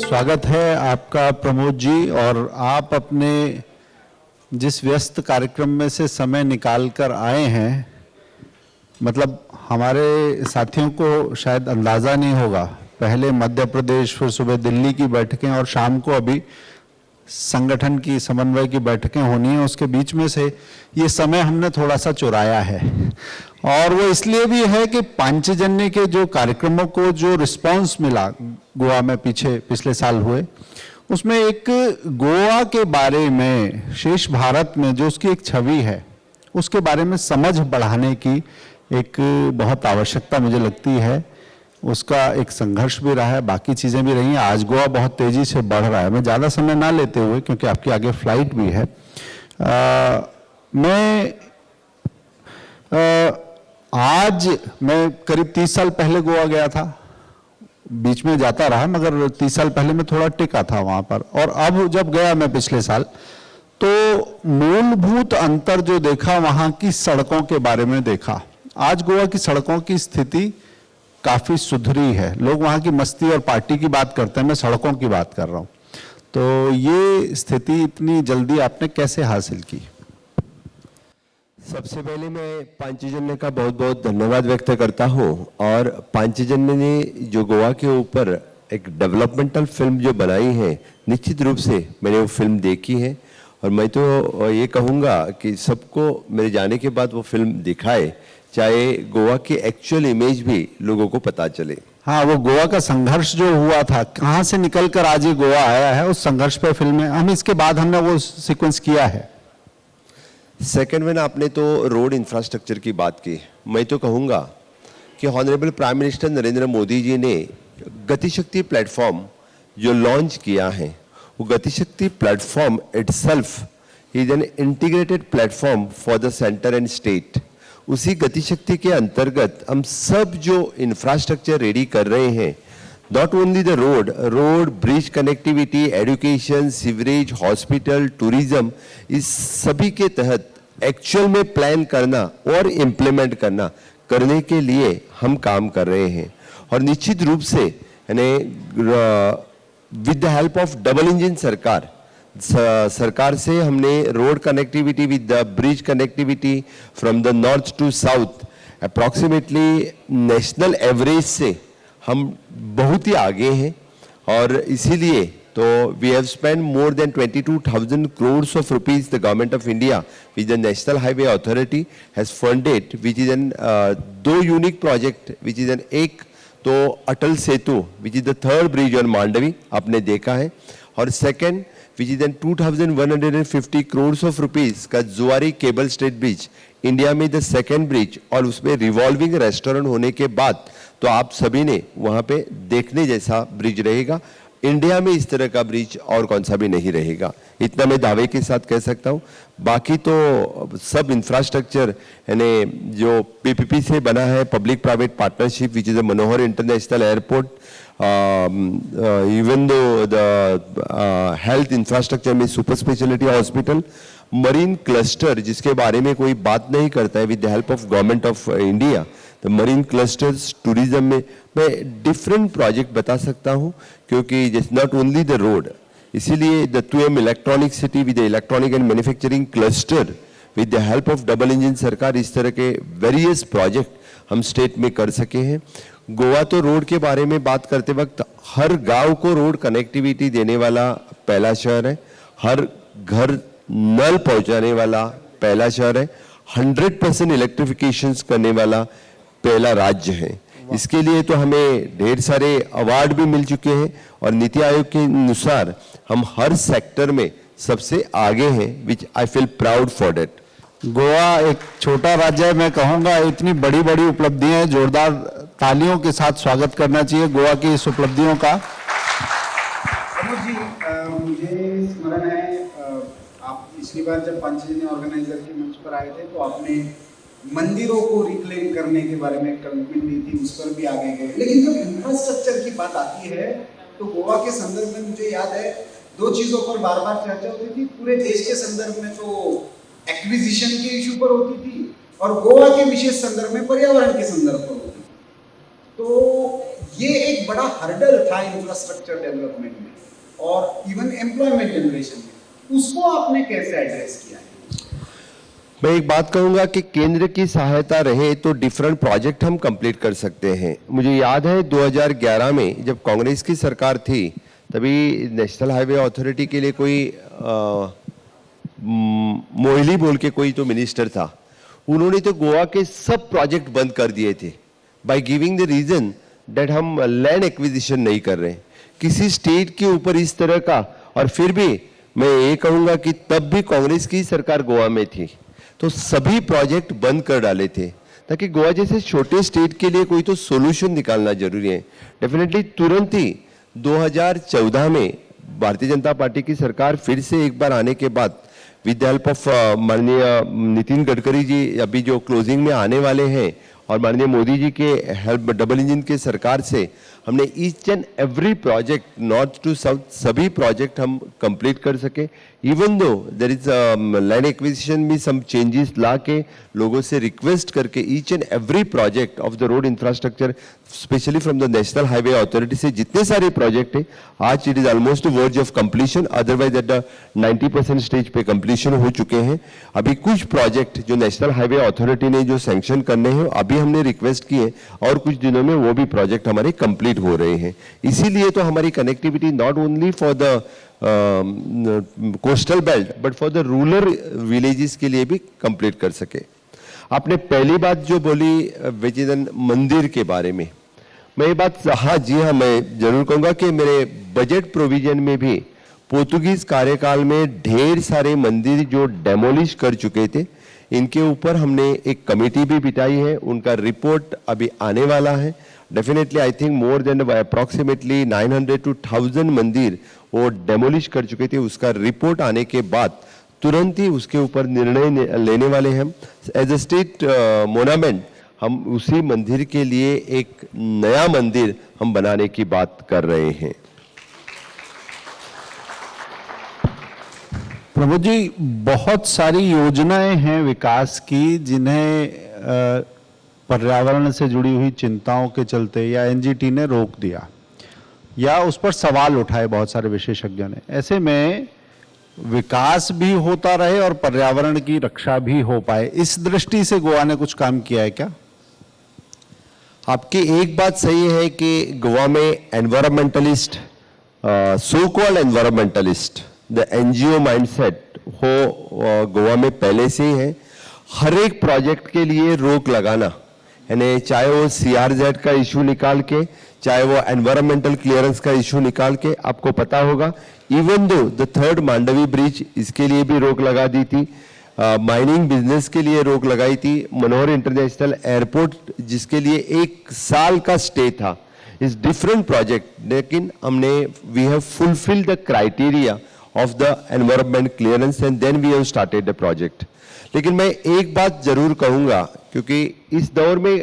स्वागत है आपका प्रमोद जी। और आप अपने जिस व्यस्त कार्यक्रम में से समय निकाल कर आए हैं, मतलब हमारे साथियों को शायद अंदाज़ा नहीं होगा, पहले मध्य प्रदेश, फिर सुबह दिल्ली की बैठकें और शाम को अभी संगठन की समन्वय की बैठकें होनी है, उसके बीच में से ये समय हमने थोड़ा सा चुराया है। और वो इसलिए भी है कि पांचजन्य के जो कार्यक्रमों को जो रिस्पांस मिला गोवा में पिछले साल हुए, उसमें एक गोवा के बारे में, शेष भारत में जो उसकी एक छवि है, उसके बारे में समझ बढ़ाने की एक बहुत आवश्यकता मुझे लगती है। उसका एक संघर्ष भी रहा है, बाकी चीज़ें भी रही हैं। आज गोवा बहुत तेज़ी से बढ़ रहा है। मैं ज़्यादा समय ना लेते हुए, क्योंकि आपकी आगे फ्लाइट भी है, आज मैं करीब 30 साल पहले गोवा गया था, बीच में जाता रहा, मगर 30 साल पहले मैं थोड़ा टिका था वहाँ पर। और अब जब गया मैं पिछले साल, तो मूलभूत अंतर जो देखा, वहाँ की सड़कों के बारे में देखा। आज गोवा की सड़कों की स्थिति काफ़ी सुधरी है। लोग वहाँ की मस्ती और पार्टी की बात करते हैं, मैं सड़कों की बात कर रहा हूँ। तो ये स्थिति इतनी जल्दी आपने कैसे हासिल की? सबसे पहले मैं पांचजन्य का बहुत बहुत धन्यवाद व्यक्त करता हूँ। और पांचजन्य ने जो गोवा के ऊपर एक डेवलपमेंटल फिल्म जो बनाई है, निश्चित रूप से मैंने वो फिल्म देखी है। और मैं तो ये कहूँगा कि सबको मेरे जाने के बाद वो फिल्म दिखाए, चाहे गोवा की एक्चुअल इमेज भी लोगों को पता चले। हाँ, वो गोवा का संघर्ष जो हुआ था, कहाँ से निकल कर आज ये गोवा आया है, उस संघर्ष पर फिल्म है। हम इसके बाद हमने वो सीक्वेंस किया है। सेकेंड में आपने तो रोड इंफ्रास्ट्रक्चर की बात की। मैं तो कहूँगा कि honourable prime minister Narendra Modi ji ने गतिशक्ति प्लेटफॉर्म जो लॉन्च किया है, वो Gatishakti platform itself is an integrated platform for the centre and state. उसी गतिशक्ति के अंतर्गत हम सब जो इंफ्रास्ट्रक्चर रेडी कर रहे हैं, not only the road, bridge connectivity, education, sewerage, hospital, tourism, इस सभी के तहत एक्चुअल में प्लान करना और इम्प्लीमेंट करने के लिए हम काम कर रहे हैं। और निश्चित रूप से यानी with the help of double engine सरकार से हमने road connectivity with the bridge connectivity from the north to south approximately national average से हम बहुत ही आगे हैं। और इसीलिए तो we have spend more than 22,000 crores of rupees the government of India with the National Highway Authority has funded, which is an दो unique project, which is an एक तो Atal Setu which is the third bridge on Mandvi आपने देखा है, और second which is then 2,150 crores of rupees का जुआरी cable stayed bridge, India में द सेकेंड ब्रिज। और उसमें रिवॉल्विंग रेस्टोरेंट होने के बाद तो आप सभी ने वहाँ पे देखने जैसा ब्रिज रहेगा। इंडिया में इस तरह का ब्रिज और कौन सा भी नहीं रहेगा, इतना मैं दावे के साथ कह सकता हूँ। बाकी तो सब इंफ्रास्ट्रक्चर यानी जो पीपीपी से बना है, public private partnership, which is a Manohar international airport, even though the health infrastructure में super speciality hospital, marine cluster जिसके बारे में कोई बात नहीं करता है, with the help of government of India, तो मरीन क्लस्टर्स, टूरिज्म में मैं डिफरेंट प्रोजेक्ट बता सकता हूँ, क्योंकि जैसे नॉट ओनली द रोड, इसीलिए the 2M electronic city with the electronic and manufacturing cluster with the help of double engine सरकार, इस तरह के वेरियस प्रोजेक्ट हम स्टेट में कर सके हैं। गोवा तो रोड के बारे में बात करते वक्त हर गांव को रोड कनेक्टिविटी देने वाला पहला शहर है, हर घर नल पहुंचाने वाला पहला शहर है, 100% इलेक्ट्रिफिकेशन करने वाला पहला राज्य है। इसके लिए तो हमें ढेर सारे अवार्ड भी मिल चुके हैं, और नीति आयोग के अनुसार हम हर सेक्टर में सबसे आगे हैं, which I feel proud for that. Goa एक छोटा राज्य है, मैं कहूँगा इतनी बड़ी बड़ी उपलब्धियां हैं, जोरदार तालियों के साथ स्वागत करना चाहिए गोवा की इस उपलब्धियों का। जी, मुझे स्मरण है आप पिछली बार जब पांचजन्य ऑर्गेनाइजर के मंच पर आए थे, तो आपने मंदिरों को रिक्लेम करने के बारे में कमिटमेंट दी थी, उस पर भी आगे गए। लेकिन जब इंफ्रास्ट्रक्चर की बात आती है, तो गोवा के संदर्भ में मुझे याद है दो चीजों पर बार बार चर्चा होती थी। पूरे देश के संदर्भ में तो एक्विजिशन के इशू पर होती थी, और गोवा के विशेष संदर्भ में पर्यावरण के संदर्भ पर होती थी। तो ये एक बड़ा हर्डल था इंफ्रास्ट्रक्चर डेवलपमेंट में और इवन एम्प्लॉयमेंट जनरेशन में, उसको आपने कैसे एड्रेस किया है? मैं एक बात कहूंगा कि केंद्र की सहायता रहे तो डिफरेंट प्रोजेक्ट हम कंप्लीट कर सकते हैं। मुझे याद है 2011 में जब कांग्रेस की सरकार थी, तभी नेशनल हाईवे अथॉरिटी के लिए कोई मोहिली बोल के कोई तो मिनिस्टर था, उन्होंने तो गोवा के सब प्रोजेक्ट बंद कर दिए थे by giving the reason that हम लैंड एक्विजिशन नहीं कर रहे किसी स्टेट के ऊपर इस तरह का। और फिर भी मैं ये कहूंगा कि तब भी कांग्रेस की सरकार गोवा में थी तो सभी प्रोजेक्ट बंद कर डाले थे, ताकि गोवा जैसे छोटे स्टेट के लिए कोई तो सॉल्यूशन निकालना जरूरी है। डेफिनेटली तुरंत ही 2014 में भारतीय जनता पार्टी की सरकार फिर से एक बार आने के बाद विद द हेल्प ऑफ माननीय नितिन गडकरी जी अभी जो क्लोजिंग में आने वाले हैं और माननीय मोदी जी के हेल्प डबल इंजन के सरकार से हमने each and every project north to south सभी प्रोजेक्ट हम कंप्लीट कर सके। Even though there is land acquisition में सम चेंजेस ला के लोगों से रिक्वेस्ट करके each and every project of the road infrastructure specially from the national highway authority से जितने सारे प्रोजेक्ट है आज it is almost verge of completion, otherwise at the 90% stage पे कंप्लीशन हो चुके हैं। अभी कुछ प्रोजेक्ट जो नेशनल हाईवे अथॉरिटी ने जो सैंक्शन करने हैं अभी हमने रिक्वेस्ट की है और कुछ दिनों में वो भी प्रोजेक्ट हमारे कंप्लीट हो रहे हैं। इसीलिए तो हमारी connectivity not only for the coastal belt but for the rural villages के लिए भी कंप्लीट कर सके। आपने पहली बात जो बोली विजयदन मंदिर के बारे में, मैं ये बात हाँ जी हाँ मैं जरूर कहूंगा कि मेरे बजट प्रोविजन में भी पोर्तुगीज कार्यकाल में ढेर सारे मंदिर जो डेमोलिश कर चुके थे इनके ऊपर हमने एक कमेटी भी बिठाई है, उनका रिपोर्ट अभी आने वाला है। Definitely I think more than approximately 900 to 1000 मंदिर वो डेमोलिश कर चुके थे। उसका रिपोर्ट आने के बाद तुरंत ही उसके ऊपर निर्णय लेने वाले हैं। एज ए स्टेट मोनामेंट हम उसी मंदिर के लिए एक नया मंदिर हम बनाने की बात कर रहे हैं। प्रमोद जी, बहुत सारी योजनाएं हैं विकास की जिन्हें पर्यावरण से जुड़ी हुई चिंताओं के चलते या एनजीटी ने रोक दिया या उस पर सवाल उठाए बहुत सारे विशेषज्ञों ने। ऐसे में विकास भी होता रहे और पर्यावरण की रक्षा भी हो पाए, इस दृष्टि से गोवा ने कुछ काम किया है क्या? आपकी एक बात सही है कि गोवा में environmentalist so called environmentalist the NGO mindset हो गोवा में पहले से ही है। हर एक प्रोजेक्ट के लिए रोक लगाना, यानी चाहे वो CRZ का इशू निकाल के, चाहे वो एनवायरमेंटल क्लियरेंस का इशू निकाल के, आपको पता होगा even though the 3rd Mandvi bridge इसके लिए भी रोक लगा दी थी, माइनिंग बिजनेस के लिए रोक लगाई थी, मनोहर इंटरनेशनल एयरपोर्ट जिसके लिए 1 साल का स्टे था। इस डिफरेंट प्रोजेक्ट, लेकिन हमने we have fulfilled the criteria of the environment clearance and then we have started the project. लेकिन मैं एक बात जरूर कहूंगा, क्योंकि इस दौर में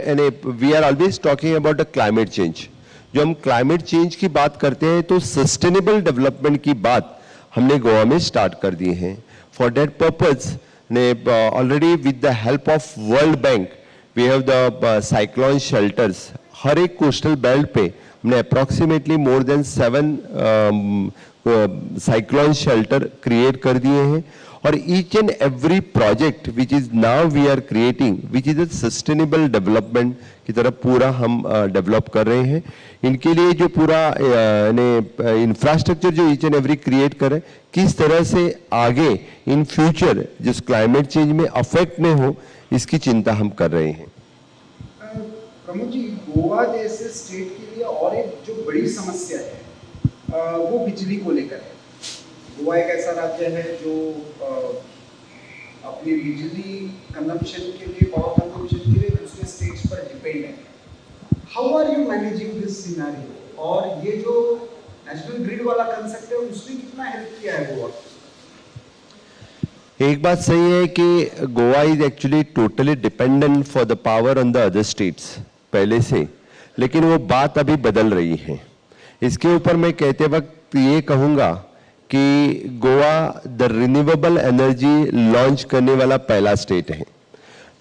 we are always talking about the climate change. जो हम क्लाइमेट चेंज की बात करते हैं तो सस्टेनेबल डेवलपमेंट की बात हमने गोवा में स्टार्ट कर दी है। For that purpose already with the help of world bank we have the cyclone shelters. हर एक कोस्टल बेल्ट पे हमने approximately more than 7 cyclone shelter create कर दिए हैं और each and every project which is now we are creating which is a sustainable development की तरफ पूरा हम डेवलप कर रहे हैं। इनके लिए जो पूरा इंफ्रास्ट्रक्चर जो ईच एंड एवरी क्रिएट कर रहे हैं, किस तरह से आगे इन फ्यूचर जिस क्लाइमेट चेंज में अफेक्ट में हो, इसकी चिंता हम कर रहे हैं। प्रमोद जी, गोवा जैसे स्टेट के लिए और एक जो बड़ी समस्या है वो बिजली को लेकर है। गोवा एक ऐसा राज्य है जो अपनी बिजली कंजम्पशन के लिए, पावर कंजम्पशन के लिए दूसरे स्टेट्स पर डिपेंड है। How are you managing this scenario? और ये जो नेशनल ग्रिड वाला कंसेप्ट है उसने कितना हेल्प किया है गोवा? एक बात सही है कि Goa is actually totally dependent for the power on the other states पहले से, लेकिन वो बात अभी बदल रही है। इसके ऊपर मैं कहते वक्त ये कहूंगा कि Goa the renewable energy launch करने वाला पहला स्टेट है।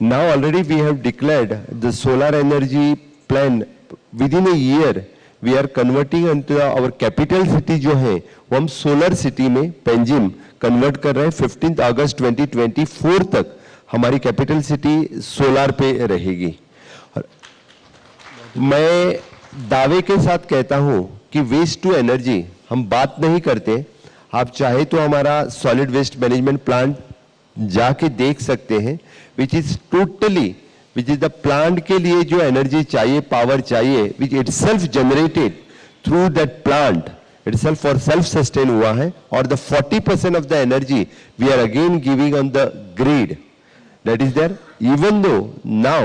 Now already we have declared the solar energy plan. Within a year we are converting into our capital city जो है वो हम सोलर सिटी में पेंजिम कन्वर्ट कर रहे हैं। 15 अगस्त 2024 तक हमारी कैपिटल सिटी सोलार पे रहेगी। मैं दावे के साथ कहता हूं कि वेस्ट टू एनर्जी हम बात नहीं करते। आप चाहे तो हमारा सॉलिड वेस्ट मैनेजमेंट प्लांट जाके देख सकते हैं, विच इज द प्लांट के लिए जो एनर्जी चाहिए, पावर चाहिए, which itself generated through that plant itself और self sustain हुआ है, और the 40% of the energy we are again giving on the grid that is there, even though now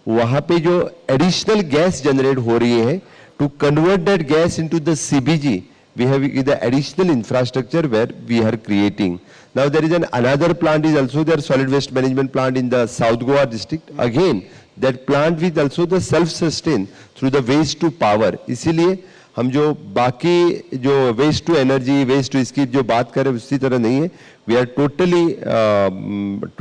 वहां पे जो additional gas generate हो रही है, to convert that gas into the CBG we have the additional infrastructure where we are creating. Now there is another plant is also there, solid waste management plant in the South Goa district. Again that plant with also the self sustain through the waste to power. इसीलिए हम जो बाकी जो waste to energy, waste to इसकी जो बात करें उसी तरह नहीं है। वी आर टोटली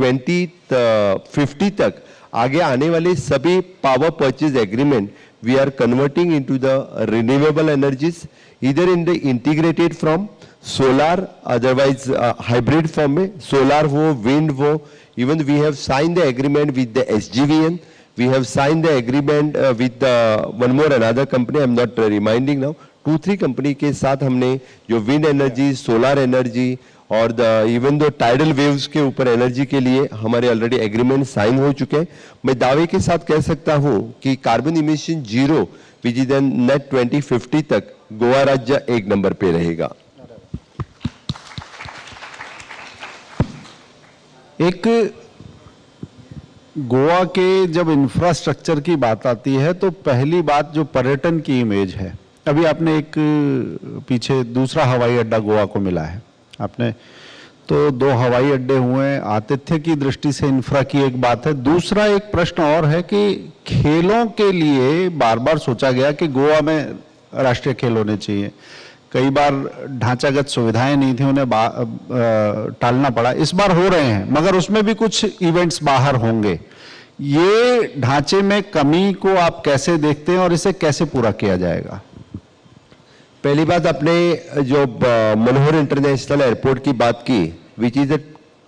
2050 तक आगे आने वाले सभी power purchase agreement we are converting into the renewable energies, इधर in the integrated from solar, otherwise hybrid form में सोलार हो, विंड हो। Even we have sign the agreement with the SGVN. We have signed the agreement with one more another company. I'm not reminding now. 2-3 company के साथ हमने जो wind energy, solar energy और even though tidal waves के ऊपर energy के लिए हमारे ऑलरेडी एग्रीमेंट साइन हो चुके हैं। मैं दावे के साथ कह सकता हूं कि carbon emission zero which is net 2050 तक गोवा राज्य 1 नंबर पे रहेगा। एक गोवा के जब इंफ्रास्ट्रक्चर की बात आती है तो पहली बात जो पर्यटन की इमेज है, अभी आपने एक पीछे दूसरा हवाई अड्डा गोवा को मिला है आपने, तो 2 हवाई अड्डे हुए, आतिथ्य की दृष्टि से इंफ्रा की एक बात है। दूसरा एक प्रश्न और है कि खेलों के लिए बार बार सोचा गया कि गोवा में राष्ट्रीय खेल होने चाहिए, कई बार ढांचागत सुविधाएं नहीं थी, उन्हें टालना पड़ा। इस बार हो रहे हैं मगर उसमें भी कुछ इवेंट्स बाहर होंगे। ये ढांचे में कमी को आप कैसे देखते हैं और इसे कैसे पूरा किया जाएगा? पहली बात, आपने जो मनोहर इंटरनेशनल एयरपोर्ट की बात की, which is a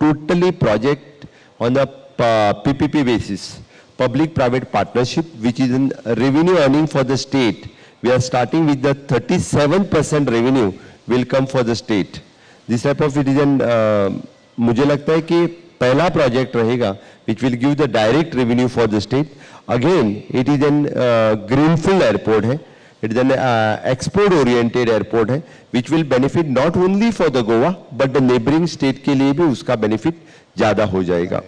totally project on a PPP basis, public private partnership, which is N revenue earning for the state. We are starting with the 37% revenue will come for the state. This type of it is an मुझे लगता है कि पहला project रहेगा which will give the direct revenue for the state. Again, it is an greenfield airport है, it is an export oriented airport है, which will benefit not only for the Goa but the neighboring state के लिए भी उसका benefit ज़्यादा हो जाएगा।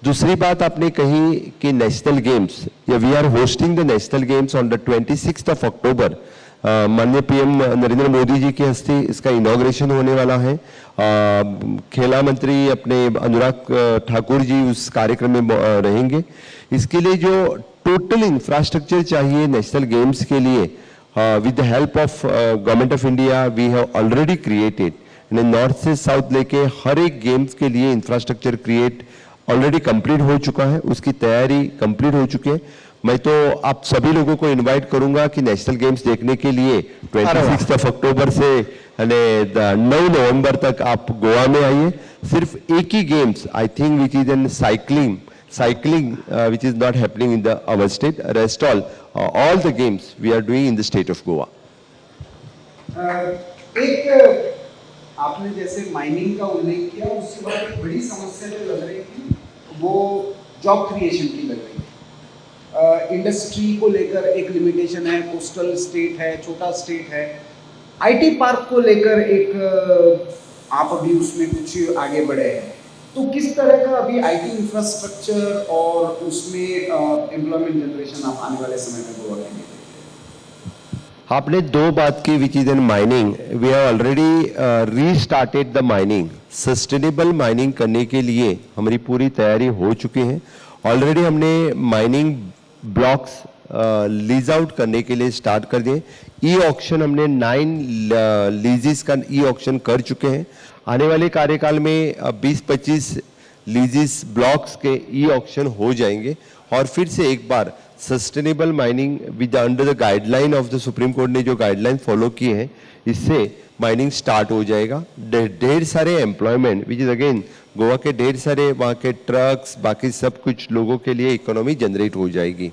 दूसरी बात आपने कही कि नेशनल गेम्स, या we are hosting the national games on the 26 of October. माननीय PM नरेंद्र मोदी जी के हस्ते इसका इनॉग्रेशन होने वाला है। खेला मंत्री अपने अनुराग ठाकुर जी उस कार्यक्रम में रहेंगे। इसके लिए जो टोटल इंफ्रास्ट्रक्चर चाहिए नेशनल गेम्स के लिए, with the help of government of India we have already created. North से साउथ लेके हर एक गेम्स के लिए इंफ्रास्ट्रक्चर क्रिएट ऑलरेडी कंप्लीट हो चुका है, उसकी तैयारी कंप्लीट हो चुकी है। मैं तो आप सभी लोगों को इनवाइट करूंगा कि नेशनल गेम्स देखने के लिए 26 अक्टूबर से 9 नवंबर तक आप गोवा में आइए। सिर्फ एक ही games I think which is an cycling which is not happening in the our state, rest all the games we are doing in the state of Goa. एक आपने जैसे माइनिंग का उल्लेख किया, उसके बाद एक बड़ी समस्या जो लग रही थी वो जॉब क्रिएशन की लग रही है। इंडस्ट्री को लेकर एक लिमिटेशन है, कोस्टल स्टेट है, छोटा स्टेट है। IT पार्क को लेकर एक आप अभी उसमें कुछ आगे बढ़े हैं, तो किस तरह का अभी IT इंफ्रास्ट्रक्चर और उसमें एम्प्लॉयमेंट जनरेशन आप आने वाले समय में गोवा के लिए? आपने 2 बात की which is in mining. We have already restarted the mining. Sustainable mining करने के लिए हमारी पूरी तैयारी हो चुकी है। ऑलरेडी हमने माइनिंग ब्लॉक्स लीज आउट करने के लिए स्टार्ट कर दिए। E-ऑक्शन हमने 9 लीजेस का E-ऑक्शन कर चुके हैं। आने वाले कार्यकाल में 20-25 लीजेस ब्लॉक्स के E-ऑक्शन हो जाएंगे और फिर से एक बार sustainable mining with under the guideline of the supreme court ने जो गाइडलाइन फॉलो की है, इससे माइनिंग स्टार्ट हो जाएगा। ढेर सारे employment which is again Goa के ढेर सारे वहाँ के ट्रक्स बाकी सब कुछ लोगों के लिए इकोनॉमी जनरेट हो जाएगी।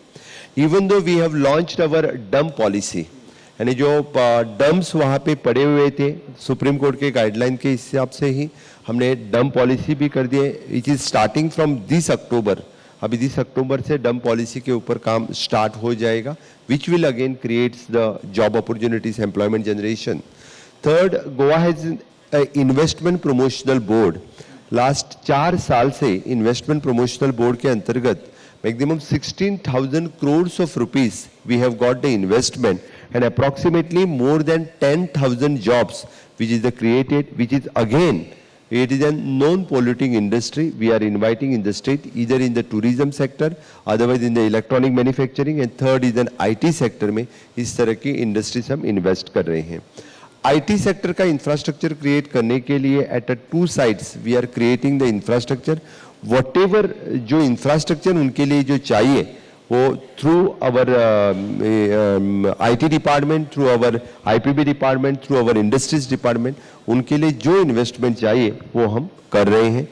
Even though we have launched our dump policy, यानी जो डंप्स वहाँ पे पड़े हुए थे सुप्रीम कोर्ट के गाइडलाइन के हिसाब से ही हमने डंप पॉलिसी भी कर दी है, which is starting from this October. अभी 10 अक्टूबर से डंप पॉलिसी के ऊपर काम स्टार्ट हो जाएगा, which will again creates the job opportunities, employment generation. Third, Goa has investment promotional board. Last 4 साल से इन्वेस्टमेंट प्रमोशनल बोर्ड के अंतर्गत maximum 16,000 crores of rupees we have got the investment, and approximately more than 10,000 jobs which is created, which is again it is a non-polluting industry. We are inviting in the state either in the tourism sector, otherwise in the electronic manufacturing, and third is an IT sector में इस तरह की industries हम invest कर रहे हैं। IT sector का infrastructure create करने के लिए at a 2 sites we are creating the infrastructure. Whatever जो infrastructure उनके लिए जो चाहिए वो through our IT department, through our IPB department, through our industries department, उनके लिए जो investment चाहिए वो हम कर रहे हैं।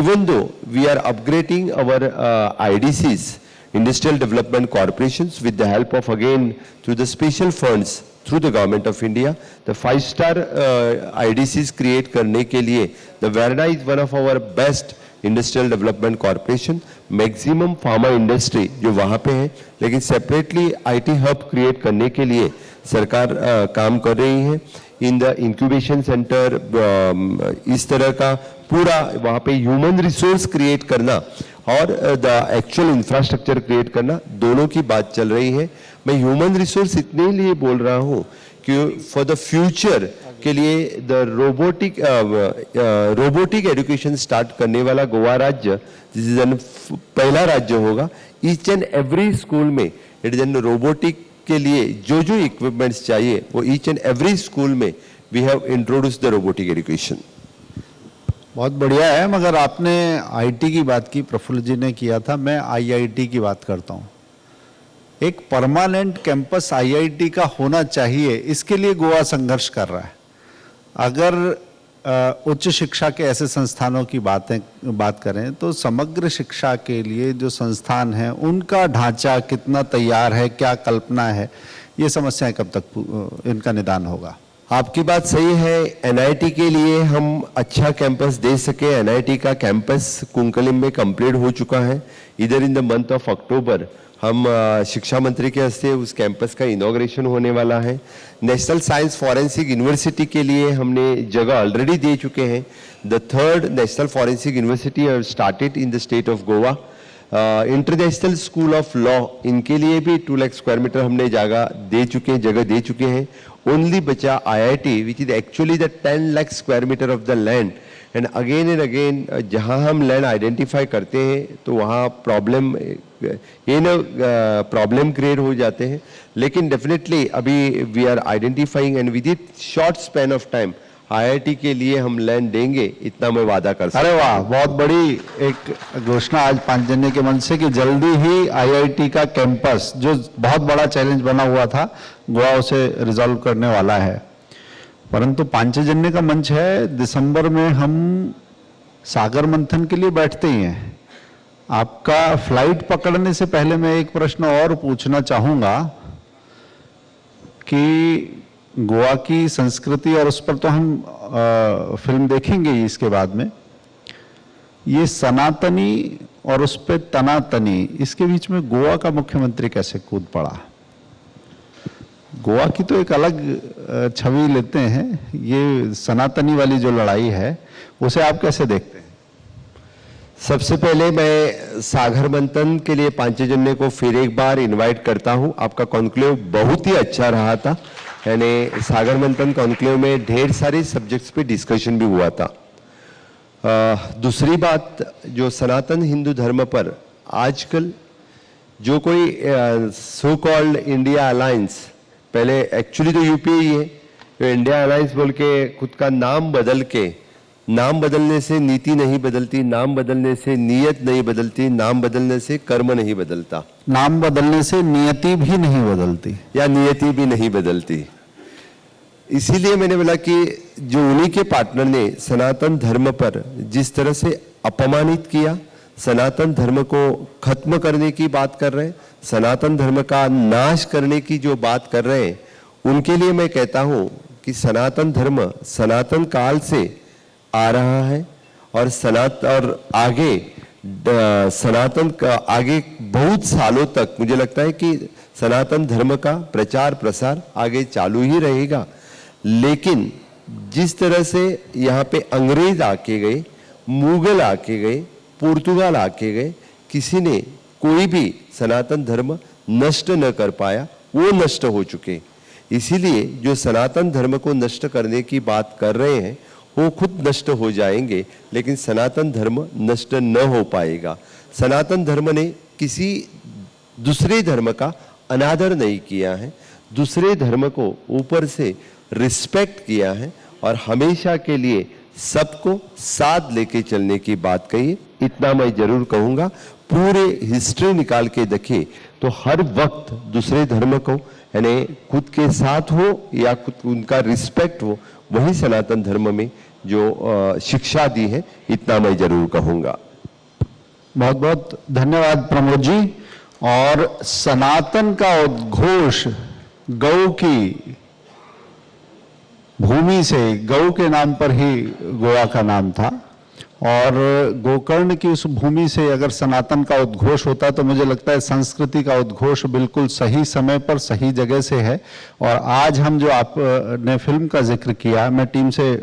Even though we are upgrading our IDCs, Industrial Development Corporations, with the help of again through the special funds through the government of India, the 5-star IDCs create करने के लिए the Verna is one of our best industrial development corporation. Maximum pharma industry जो वहाँ पे है, लेकिन separately IT hub create करने के लिए सरकार काम कर रही है। इन द इंक्यूबेशन सेंटर इस तरह का पूरा वहाँ पे ह्यूमन रिसोर्स क्रिएट करना और द एक्चुअल इंफ्रास्ट्रक्चर क्रिएट करना, दोनों की बात चल रही है। मैं ह्यूमन रिसोर्स इतने लिए बोल रहा हूँ कि फॉर द फ्यूचर के लिए द रोबोटिक एजुकेशन स्टार्ट करने वाला गोवा राज्य पहला राज्य होगा। ईच एंड एवरी स्कूल में इट इज एन रोबोटिक के लिए जो जो इक्विपमेंट्स चाहिए वो ईच एंड एवरी स्कूल में we have introduce the robotic education. बहुत बढ़िया है, मगर आपने आईटी की बात की, प्रफुल्ल जी ने किया था, मैं आईआईटी की बात करता हूँ। एक परमानेंट कैंपस आईआईटी का होना चाहिए, इसके लिए गोवा संघर्ष कर रहा है। अगर उच्च शिक्षा के ऐसे संस्थानों की बात करें तो समग्र शिक्षा के लिए जो संस्थान हैं उनका ढांचा कितना तैयार है, क्या कल्पना है, ये समस्याएं कब तक इनका निदान होगा? आपकी बात सही है। एनआईटी के लिए हम अच्छा कैंपस दे सके, एनआईटी का कैंपस कुंकलिम में कंप्लीट हो चुका है। इधर in the month of October हम शिक्षा मंत्री के हस्ते उस कैंपस का इनॉग्रेशन होने वाला है। नेशनल साइंस फॉरेंसिक यूनिवर्सिटी के लिए हमने जगह ऑलरेडी दे चुके हैं। The third national forensic university have started in the state of Goa. International school of law, इनके लिए भी 2 लाख स्क्वायर मीटर हमने जगह दे चुके हैं। ओनली बचा IIT which is actually the 10 lakh square metre of the land, and again जहां हम लैंड आइडेंटिफाई करते हैं तो वहां प्रॉब्लम क्रिएट हो जाते हैं। लेकिन डेफिनेटली अभी we are identifying and with it short span of time IIT के लिए हम लैंड देंगे, इतना मैं वादा कर सकता हूं। अरे वाह, बहुत बड़ी एक घोषणा आज पांचजन्य के मंच से कि जल्दी ही आईआईटी का कैंपस, जो बहुत बड़ा चैलेंज बना हुआ था, गोवा उसे रिजॉल्व करने वाला है। परंतु पांचजन्य का मंच है, दिसंबर में हम सागर मंथन के लिए बैठते ही हैं। आपका फ्लाइट पकड़ने से पहले मैं एक प्रश्न और पूछना चाहूंगा कि गोवा की संस्कृति, और उस पर तो हम फिल्म देखेंगे ही इसके बाद में, ये सनातनी और उस पर तनातनी, इसके बीच में गोवा का मुख्यमंत्री कैसे कूद पड़ा? गोवा की तो एक अलग छवि लेते हैं, ये सनातनी वाली जो लड़ाई है उसे आप कैसे देखते हैं? सबसे पहले मैं सागर मंथन के लिए पांचजन्य को फिर एक बार इनवाइट करता हूं। आपका कॉन्क्लेव बहुत ही अच्छा रहा था, यानी सागर मंथन कॉन्क्लेव में ढेर सारे सब्जेक्ट्स पे डिस्कशन भी हुआ था। दूसरी बात, जो सनातन हिंदू धर्म पर आजकल जो कोई सो कॉल्ड इंडिया अलायंस, पहले एक्चुअली तो यूपीए ही है, तो इंडिया अलायंस बोल के खुद का नाम बदल के नाम बदलने से नीति नहीं बदलती, नाम बदलने से नियत नहीं बदलती, नाम बदलने से कर्म नहीं बदलता, नाम बदलने से नियति भी नहीं बदलती, या नियति भी नहीं बदलती। इसीलिए मैंने बोला कि जो उन्हीं के पार्टनर ने सनातन धर्म पर जिस तरह से अपमानित किया, सनातन धर्म को खत्म करने की बात कर रहे हैं, सनातन धर्म का नाश करने की जो बात कर रहे हैं, उनके लिए मैं कहता हूं कि सनातन धर्म सनातन काल से आ रहा है और आगे सनातन का आगे बहुत सालों तक मुझे लगता है कि सनातन धर्म का प्रचार प्रसार आगे चालू ही रहेगा। लेकिन जिस तरह से यहाँ पे अंग्रेज आके गए, मुगल आके गए, पुर्तगाल आके गए, किसी ने कोई भी सनातन धर्म नष्ट न कर पाया, वो नष्ट हो चुके। इसीलिए जो सनातन धर्म को नष्ट करने की बात कर रहे हैं वो खुद नष्ट हो जाएंगे, लेकिन सनातन धर्म नष्ट न हो पाएगा। सनातन धर्म ने किसी दूसरे धर्म का अनादर नहीं किया है, दूसरे धर्म को ऊपर से रिस्पेक्ट किया है और हमेशा के लिए सबको साथ लेके चलने की बात कही। इतना मैं जरूर कहूंगा, पूरे हिस्ट्री निकाल के देखें तो हर वक्त दूसरे धर्म को यानी खुद के साथ हो या खुद उनका रिस्पेक्ट हो, वही सनातन धर्म में जो शिक्षा दी है, इतना मैं जरूर कहूंगा। बहुत बहुत धन्यवाद प्रमोद जी। और सनातन का उद्घोष गौ की भूमि से, गौ के नाम पर ही गोवा का नाम था, और गोकर्ण की उस भूमि से अगर सनातन का उद्घोष होता तो मुझे लगता है संस्कृति का उद्घोष बिल्कुल सही समय पर सही जगह से है। और आज हम जो आपने फिल्म का जिक्र किया, मैं टीम से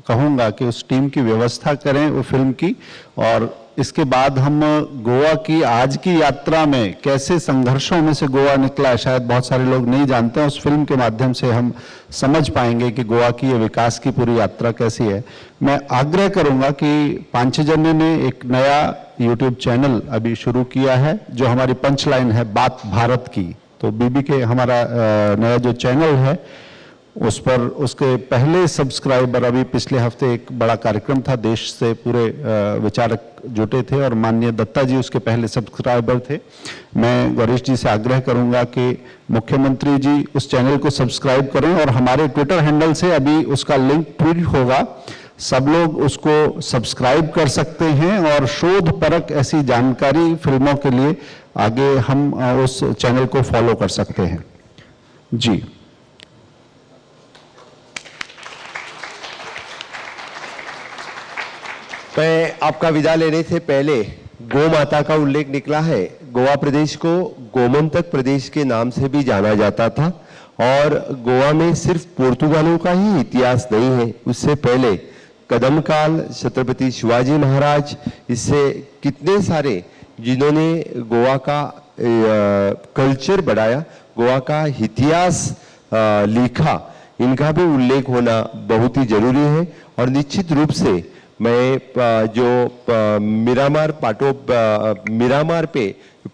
कहूंगा कि उस टीम की व्यवस्था करें वो फिल्म की, और इसके बाद हम गोवा की आज की यात्रा में कैसे संघर्षों में से गोवा निकला, शायद बहुत सारे लोग नहीं जानते हैं, उस फिल्म के माध्यम से हम समझ पाएंगे कि गोवा की ये विकास की पूरी यात्रा कैसी है। मैं आग्रह करूंगा कि पांचजन्य ने एक नया यूट्यूब चैनल अभी शुरू किया है जो हमारी पंचलाइन है, बात भारत की। तो बीबी के हमारा नया जो चैनल है उस पर उसके पहले सब्सक्राइबर, अभी पिछले हफ्ते एक बड़ा कार्यक्रम था, देश से पूरे विचारक जुटे थे और माननीय दत्ता जी उसके पहले सब्सक्राइबर थे। मैं गौरीश जी से आग्रह करूंगा कि मुख्यमंत्री जी उस चैनल को सब्सक्राइब करें और हमारे ट्विटर हैंडल से अभी उसका लिंक ट्वीट होगा, सब लोग उसको सब्सक्राइब कर सकते हैं और शोध परक ऐसी जानकारी फिल्मों के लिए आगे हम उस चैनल को फॉलो कर सकते हैं। जी मैं आपका विदा लेने से पहले गौ माता का उल्लेख निकला है। गोवा प्रदेश को गोमंतक प्रदेश के नाम से भी जाना जाता था और गोवा में सिर्फ पुर्तगालों का ही इतिहास नहीं है, उससे पहले कदम काल, छत्रपति शिवाजी महाराज, इससे कितने सारे जिन्होंने गोवा का कल्चर बढ़ाया, गोवा का इतिहास लिखा, इनका भी उल्लेख होना बहुत ही जरूरी है। और निश्चित रूप से मैं जो मिरामार पे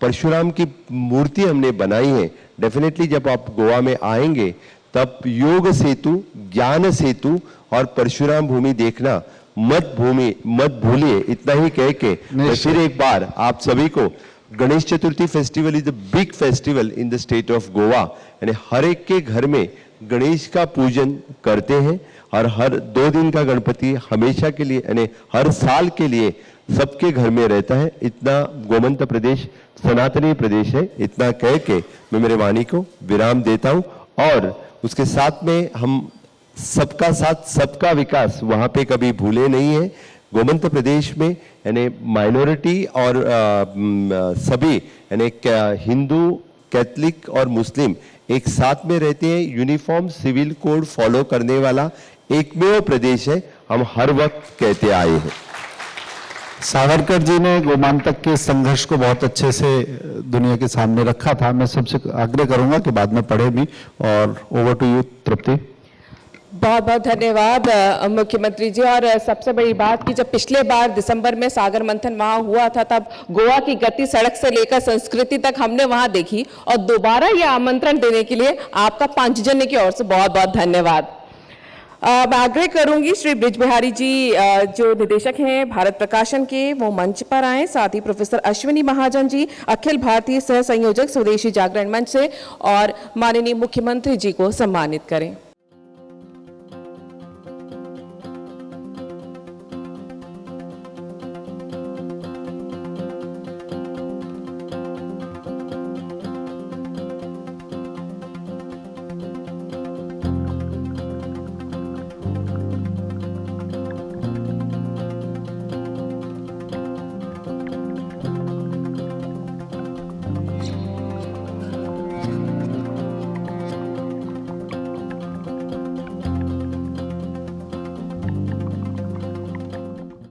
परशुराम की मूर्ति हमने बनाई है, डेफिनेटली जब आप गोवा में आएंगे तब योग सेतु, ज्ञान सेतु और परशुराम भूमि देखना मत भूलिए। इतना ही कह के मैं फिर एक बार आप सभी को, Ganesh Chaturthi festival is the big festival in the state of Goa, यानी हर एक के घर में गणेश का पूजन करते हैं और हर 2 दिन का गणपति हमेशा के लिए यानी हर साल के लिए सबके घर में रहता है। इतना गोमंत प्रदेश सनातनी प्रदेश है। इतना कह के मैं मेरे वाणी को विराम देता हूं और उसके साथ में हम सबका साथ सबका विकास वहां पे कभी भूले नहीं है। गोमंत प्रदेश में यानी माइनॉरिटी और सभी यानी हिंदू, कैथलिक और मुस्लिम एक साथ में रहते हैं। यूनिफॉर्म सिविल कोड फॉलो करने वाला एकमेव प्रदेश है, हम हर वक्त कहते आए हैं। सावरकर जी ने गोमांतक के संघर्ष को बहुत अच्छे से दुनिया के सामने रखा था। मैं सबसे आग्रह करूंगा कि बाद में पढ़े भी। और ओवर टू यू तृप्ति। बहुत बहुत धन्यवाद मुख्यमंत्री जी। और सबसे बड़ी बात कि जब पिछले बार दिसंबर में सागर मंथन वहां हुआ था तब गोवा की गति सड़क से लेकर संस्कृति तक हमने वहां देखी, और दोबारा ये आमंत्रण देने के लिए आपका पांचजन्य की ओर से बहुत बहुत धन्यवाद। मैं आग्रह करूंगी श्री ब्रिज बिहारी जी जो निदेशक हैं भारत प्रकाशन के, वो मंच पर आए। साथ ही प्रोफेसर अश्विनी महाजन जी अखिल भारतीय सह संयोजक स्वदेशी जागरण मंच से, और माननीय मुख्यमंत्री जी को सम्मानित करें।